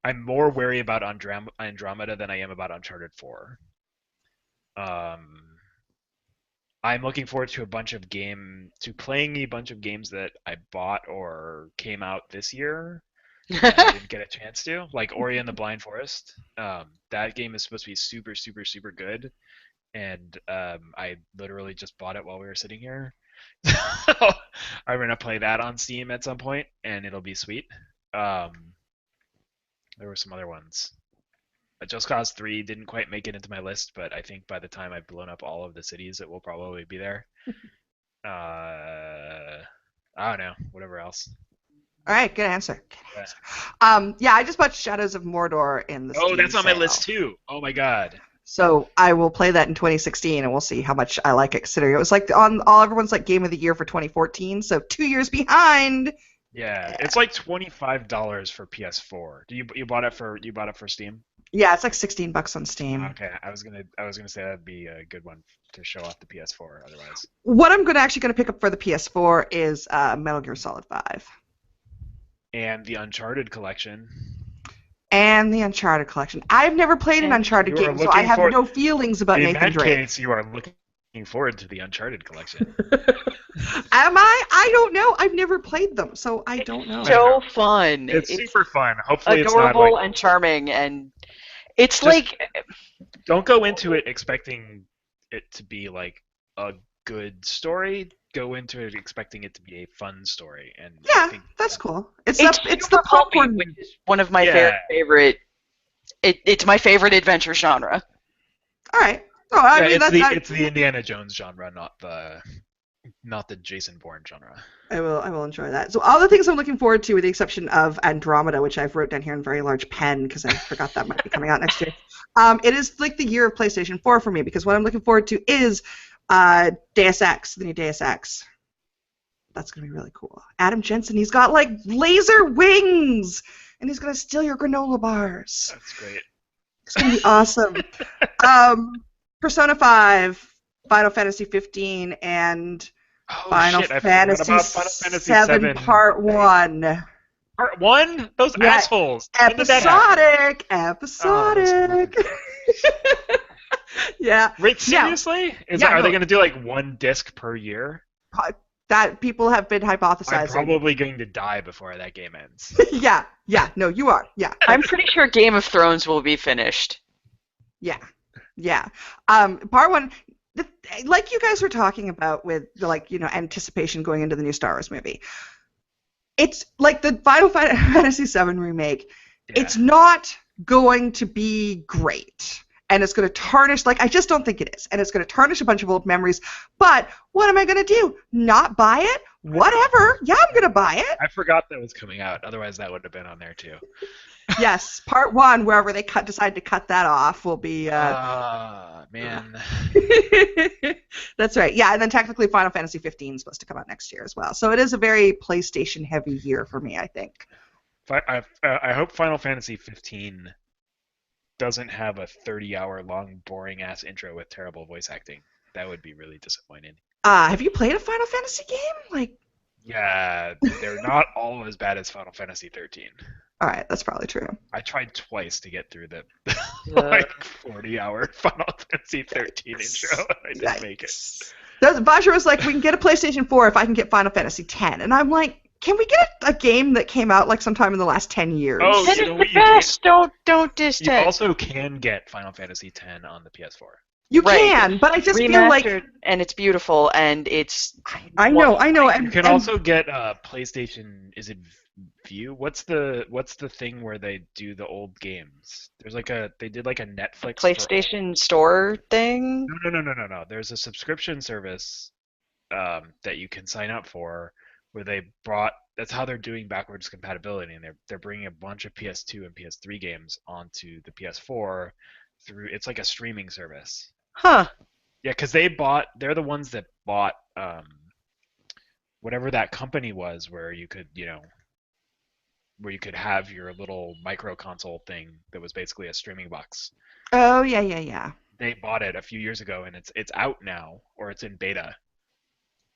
I'm more wary about Andromeda than I am about Uncharted 4. I'm looking forward to playing a bunch of games that I bought or came out this year that I didn't get a chance to, like Ori and the Blind Forest. That game is supposed to be super, super, super good, and I literally just bought it while we were sitting here. So I'm gonna play that on Steam at some point, and it'll be sweet. There were some other ones. Just Cause 3 didn't quite make it into my list, but I think by the time I've blown up all of the cities, it will probably be there. I don't know. Whatever else. All right, good answer. Yeah, I just bought Shadows of Mordor in the Steam that's on sale. my list too. Oh my god. So I will play that in 2016, and we'll see how much I like it, considering it was like on everyone's like Game of the Year for 2014, so 2 years behind. Yeah, it's like $25 for PS4. You bought it for Steam? Yeah, it's like $16 on Steam. Okay, I was gonna say that'd be a good one to show off the PS4. Otherwise, what I'm actually gonna pick up for the PS4 is Metal Gear Solid 5. And the Uncharted collection. I've never played an Uncharted game, so I have no feelings about Nathan Drake. In that case, you are looking forward to the Uncharted collection. Am I? I don't know. I've never played them, so I don't know. So fun. It's super fun. Hopefully adorable it's not like... and charming, and it's like... Don't go into it expecting it to be like a good story. Go into it expecting it to be a fun story, and yeah, that's cool. It's the popcorn, which is one of my favorite. It's my favorite adventure genre. All right. Oh, I mean, it's the Indiana Jones genre, not the Jason Bourne genre. I will enjoy that. So all the things I'm looking forward to, with the exception of Andromeda, which I've wrote down here in very large pen because I forgot that might be coming out next year. It is like the year of PlayStation 4 for me, because what I'm looking forward to is Deus Ex, the new Deus Ex. That's going to be really cool. Adam Jensen, he's got like laser wings, and he's going to steal your granola bars. That's great. It's going to be awesome. Persona 5, Final Fantasy 15, and Final Fantasy 7 Part 1. Part 1? Those assholes. Episodic. Yeah. Wait, seriously? Are they going to do like one disc per year? That people have been hypothesizing. I'm probably going to die before that game ends. Yeah. No, you are. Yeah. I'm pretty sure Game of Thrones will be finished. Yeah. Part 1, like you guys were talking about with anticipation going into the new Star Wars movie. It's like the Final Fantasy VII remake. Yeah. It's not going to be great. And it's going to tarnish, I just don't think it is. And it's going to tarnish a bunch of old memories. But what am I going to do? Not buy it? Whatever. Yeah, I'm going to buy it. I forgot that was coming out. Otherwise, that would have been on there, too. Yes, Part 1, wherever they decide to cut that off, will be... man. That's right. Yeah, and then technically Final Fantasy 15 is supposed to come out next year as well. So it is a very PlayStation-heavy year for me, I think. I hope Final Fantasy 15... doesn't have a 30-hour-long, boring-ass intro with terrible voice acting. That would be really disappointing. Have you played a Final Fantasy game? Yeah, they're not all as bad as Final Fantasy 13. All right, that's probably true. I tried twice to get through the Yeah. like 40-hour Final Fantasy 13 intro, and I didn't make it. Vajra was like, we can get a PlayStation 4 if I can get Final Fantasy 10. And I'm like, can we get a game that came out like sometime in the last 10 years? Oh, That you is know the what you can? best. Don't diss You 10. also can get Final Fantasy 10 on the PS4. You Right. can, but I just feel like Remastered, and it's beautiful, and it's. I know. You and, can and- also get PlayStation. Is it View? What's the thing where they do the old games? There's like they did like a Netflix for PlayStation Store thing. No. There's a subscription service that you can sign up for where they brought. That's how they're doing backwards compatibility, and they're bringing a bunch of PS2 and PS3 games onto the PS4 through. It's like a streaming service. Huh. Yeah, because they're the ones that bought whatever that company was where you could have your little micro console thing that was basically a streaming box. oh, yeah. They bought it a few years ago, and it's out now, or it's in beta.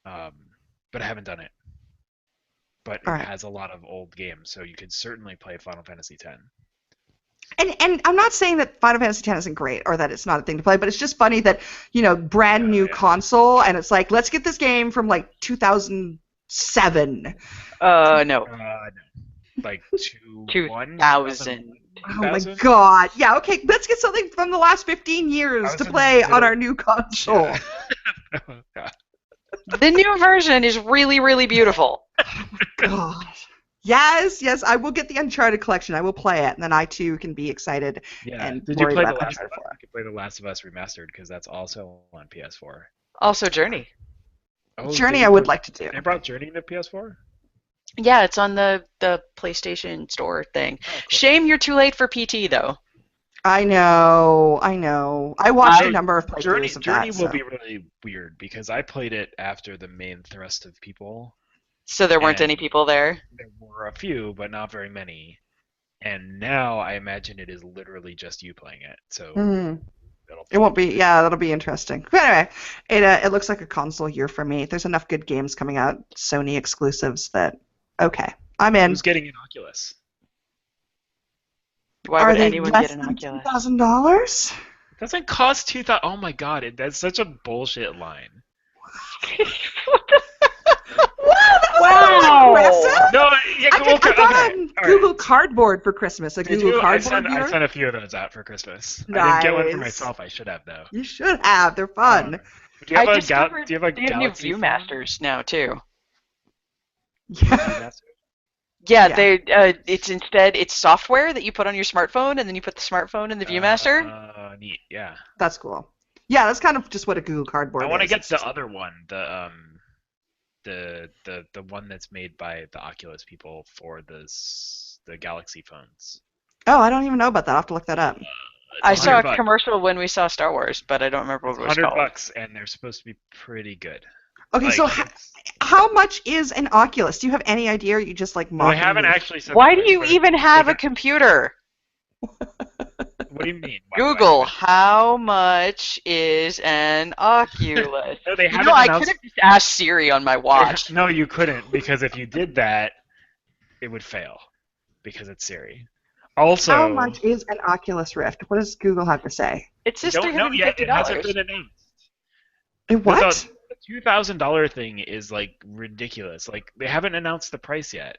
But I haven't done it. But it Alright. has a lot of old games, so you could certainly play Final Fantasy X. And I'm not saying that Final Fantasy X isn't great or that it's not a thing to play, but it's just funny that, brand new console, and it's like, let's get this game from like 2007. No. Like 2000. Oh my god. Yeah, okay, let's get something from the last 15 years to play on our new console. Yeah. The new version is really, really beautiful. God. Yes, I will get the Uncharted collection. I will play it, and then I too can be excited. Yeah. And Did you worry play The about Last of Uncharted Us? 4. You can play The Last of Us Remastered because that's also on PS4. Also, Journey. Oh, Journey they I would brought- like to do. They brought Journey to PS4? Yeah, it's on the PlayStation Store thing. Oh, cool. Shame you're too late for PT, though. I know. I watched a number of Journey playthroughs of that. will be really weird because I played it after the main thrust of people. So there weren't And- any people there. There were a few, but not very many. And now I imagine it is literally just you playing it. So It won't be. Yeah, that'll be interesting. But anyway, it looks like a console year for me. There's enough good games coming out, Sony exclusives, that okay, I'm in. Who's getting an Oculus? Why Are would they anyone less get an than Oculus? $2,000? It doesn't cost 2,000. Oh my god, that's such a bullshit line. Wow, aggressive. No, yeah, I well, got okay. All Google right. Cardboard for Christmas. A Did Google you? Cardboard I viewer? sent a few of those out for Christmas. I didn't get one for Nice. myself. I should have though. You should have. They're fun. Do you have I a discovered Do you have a they have new Galaxy phone? Viewmasters now too. Yeah. Viewmaster? Yeah, Yeah. they it's software that you put on your smartphone, and then you put the smartphone in the Viewmaster. Neat. Yeah. That's cool. Yeah, that's kind of just what a Google Cardboard is. I want to get It's the just- other one, the one that's made by the Oculus people for the Galaxy phones. Oh, I don't even know about that. I'll have to look that up. It's I saw a 100 commercial when we saw Star Wars, but I don't remember what it was called. $100, and they're supposed to be pretty good. Okay, so how much is an Oculus? Do you have any idea? Or you just like I mocking haven't me? actually said. Why the do you price, even have a but- computer? What do you mean? Why do I Google, have it? how much is an Oculus? No, they You haven't know, I announced. could have just asked Siri on my watch. No, you couldn't, because if you did that, it would fail, because it's Siri. Also, How much is an Oculus Rift? What does Google have to say? It's we just don't know yet. It hasn't $350. been announced. What? The $2,000 thing is like ridiculous. Like they haven't announced the price yet.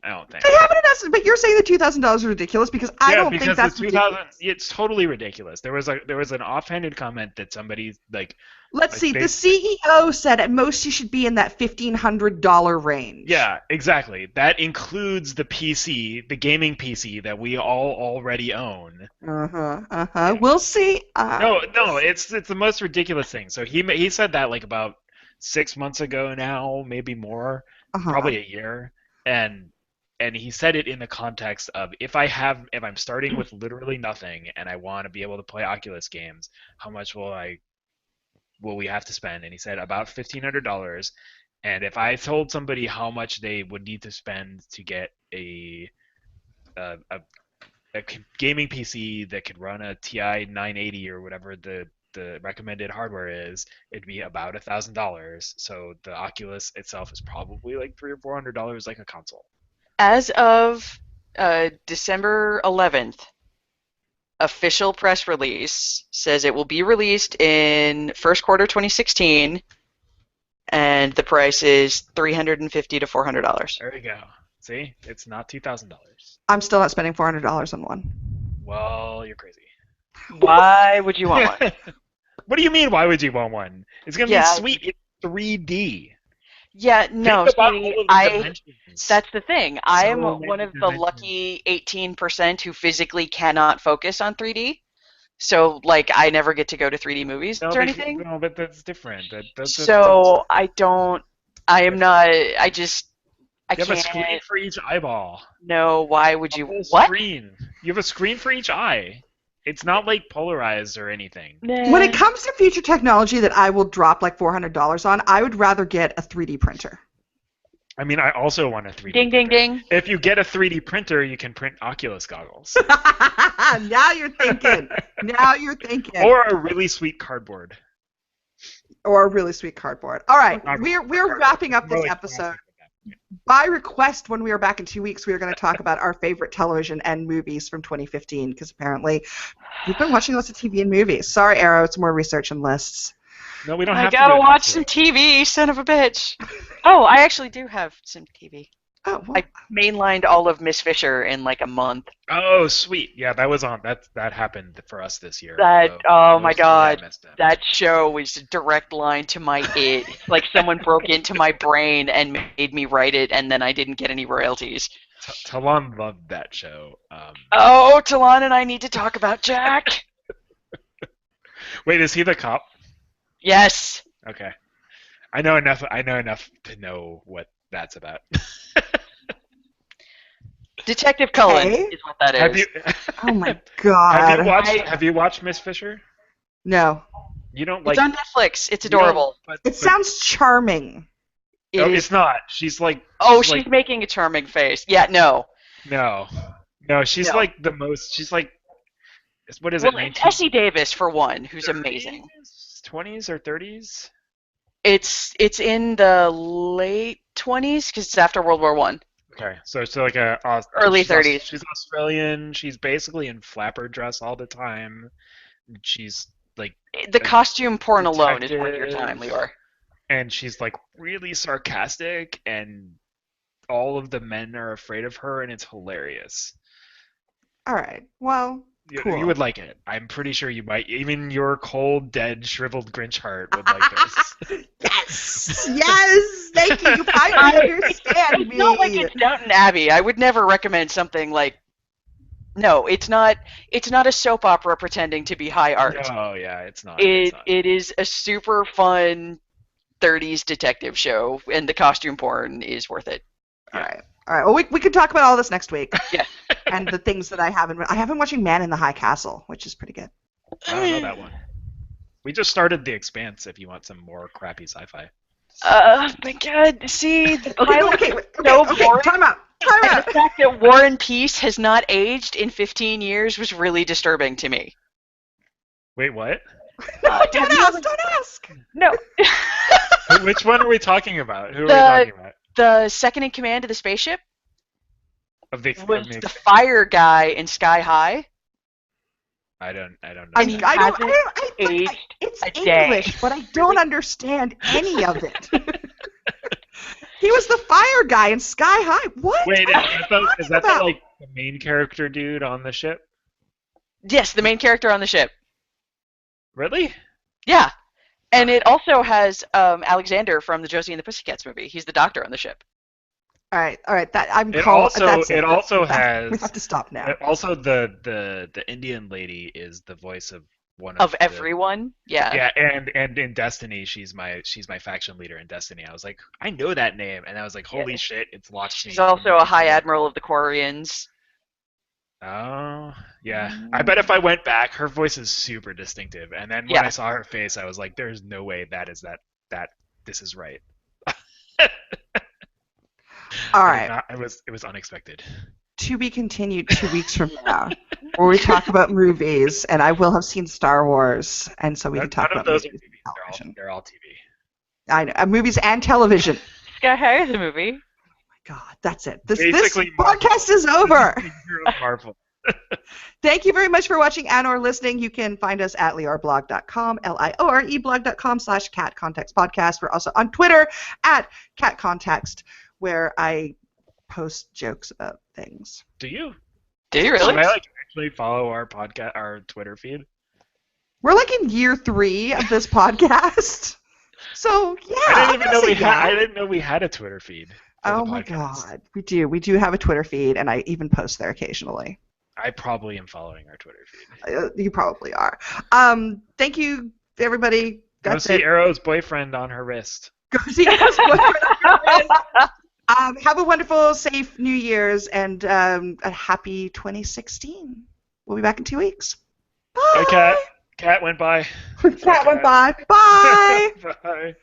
I don't think. They haven't announced it, but you're saying the $2,000 is ridiculous because I don't think that's the 2,000. ridiculous. It's totally ridiculous. There was an offhanded comment that somebody like. Let's like see. The basically- CEO said at most you should be in that $1,500 range. Yeah, exactly. That includes the PC, the gaming PC that we all already own. Yeah. We'll see. No, it's the most ridiculous thing. So he said that like about 6 months ago now, maybe more, probably a year, and he said it in the context of if I'm starting with literally nothing and I want to be able to play Oculus games, how much will we have to spend? And he said about $1,500. And if I told somebody how much they would need to spend to get a gaming PC that could run a TI 980 or whatever the recommended hardware is, it'd be about $1,000. So the Oculus itself is probably like $300 or $400 like a console. As of December 11th. Official press release says it will be released in first quarter 2016, and the price is $350 to $400. There you go. See, it's not $2,000. I'm still not spending $400 on one. Well, you're crazy. Why would you want one? What do you mean? Why would you want one? It's gonna be sweet in 3D. Yeah, no. Think about See, all of the dimensions. that's the thing. I am So many one of the dimensions. lucky 18% who physically cannot focus on 3D. So, like, I never get to go to 3D movies or anything. No, but that's different. So, I don't. I am not. I you have can't. a screen for each eyeball. No, why would you? A whole What? screen. You have a screen for each eye. It's not like polarized or anything. When it comes to future technology that I will drop like $400 on, I would rather get a 3D printer. I mean, I also want a 3D Ding, printer. ding, ding. If you get a 3D printer, you can print Oculus goggles. Now you're thinking. Now you're thinking. Or a really sweet cardboard. Or a really sweet cardboard. All right, Not we're cardboard. wrapping up this More like episode. plastic. By request, when we are back in 2 weeks, we are going to talk about our favorite television and movies from 2015, because apparently we've been watching lots of TV and movies. Sorry, Arrow, it's more research and lists. No, we don't I have gotta to do it watch this some way. TV, son of a bitch. Oh, I actually do have some TV. Oh, well, I mainlined all of Miss Fisher in like a month. Oh, sweet. Yeah, that was on. That happened for us this year. Oh my Mostly I god, missed it. that show was a direct line to my id. Like someone broke into my brain and made me write it, and then I didn't get any royalties. Talon loved that show. Oh, Talon and I need to talk about Jack. Wait, is he the cop? Yes. Okay. I know enough to know what that's about. Detective Cullen Okay. is what that is. Have you oh my God. have you watched Miss Fisher? No. You don't like It's on Netflix. It's you don't- adorable. It sounds charming. It No, is- it's not. She's like she's like, making a charming face. Yeah, no. no, she's No. like the most. She's like, what is Well, it? it's Essie Davis for one, who's amazing. 20s or 30s? It's in the late 20s because it's after World War One. Okay, so like Early she's 30s. She's Australian. She's basically in flapper dress all the time. She's like, The costume porn alone is worth your detective. time, Liore. and she's like really sarcastic, and all of the men are afraid of her, and it's hilarious. All right. Well, cool. You would like it. I'm pretty sure you might. Even your cold, dead, shriveled Grinch heart would like this. Yes! Yes! Thank you. You finally understand It's me. not like it's Downton Abbey. I would never recommend something like. No, it's not. It's not a soap opera pretending to be high art. Oh yeah, it's not. It's not. It is a super fun 30s detective show, and the costume porn is worth it. All right. All right. Well, we could talk about all this next week. Yeah. And the things that I have been watching Man in the High Castle, which is pretty good. I don't know that one. We just started The Expanse. If you want some more crappy sci-fi. My God. See, the pilot Okay. is so boring. Time out. Time And out. the fact that War and Peace has not aged in 15 years was really disturbing to me. Wait, what? Don't ask. Don't ask. No. Which one are we talking about? Who are we talking about? The second in command of the spaceship Of the was the fire guy in Sky High. I don't know. I And he don't. aged It's a day. English, but I don't understand any of it. He was the fire guy in Sky High. What? Wait, is that about? like the main character dude on the ship? Yes, the main character on the ship. Really? Yeah. And it also has Alexander from the Josie and the Pussycats movie. He's the doctor on the ship. All right. That I'm It called. also That's it also has We have to stop now. also the Indian lady is the voice of one of Of everyone. Yeah. Yeah, and in Destiny, she's my faction leader in Destiny. I was like, I know that name, and I was like, holy shit, it's Lost. She's also a High Admiral of the Quarians. Oh, yeah. I bet if I went back, her voice is super distinctive. And then when Yeah. I saw her face, I was like, there's no way that this is right. All right. It was unexpected. To be continued 2 weeks from now, where we talk about movies, and I will have seen Star Wars, and so we can talk None about of those are movies TV. and television. They're all TV. I know, movies and television. Sky High is a movie. God, that's it. This Basically, podcast is over. Marvel. Thank you very much for watching and/or listening. You can find us at lioreblog.com, LIOREblog.com/catcontextpodcast. We're also on Twitter at catcontext, where I post jokes about things. Do you? Do you really? Should I actually follow our podcast, our Twitter feed? We're in year 3 of this podcast. So yeah, I didn't know we had a Twitter feed. Oh my God, we do. We do have a Twitter feed, and I even post there occasionally. I probably am following our Twitter feed. You probably are. Thank you, everybody. Go see Arrow's boyfriend on her wrist. Go see Arrow's boyfriend on her wrist. Have a wonderful, safe New Year's, and a happy 2016. We'll be back in 2 weeks. Bye. Bye, Cat. Cat went by. Cat went by. Bye. Bye.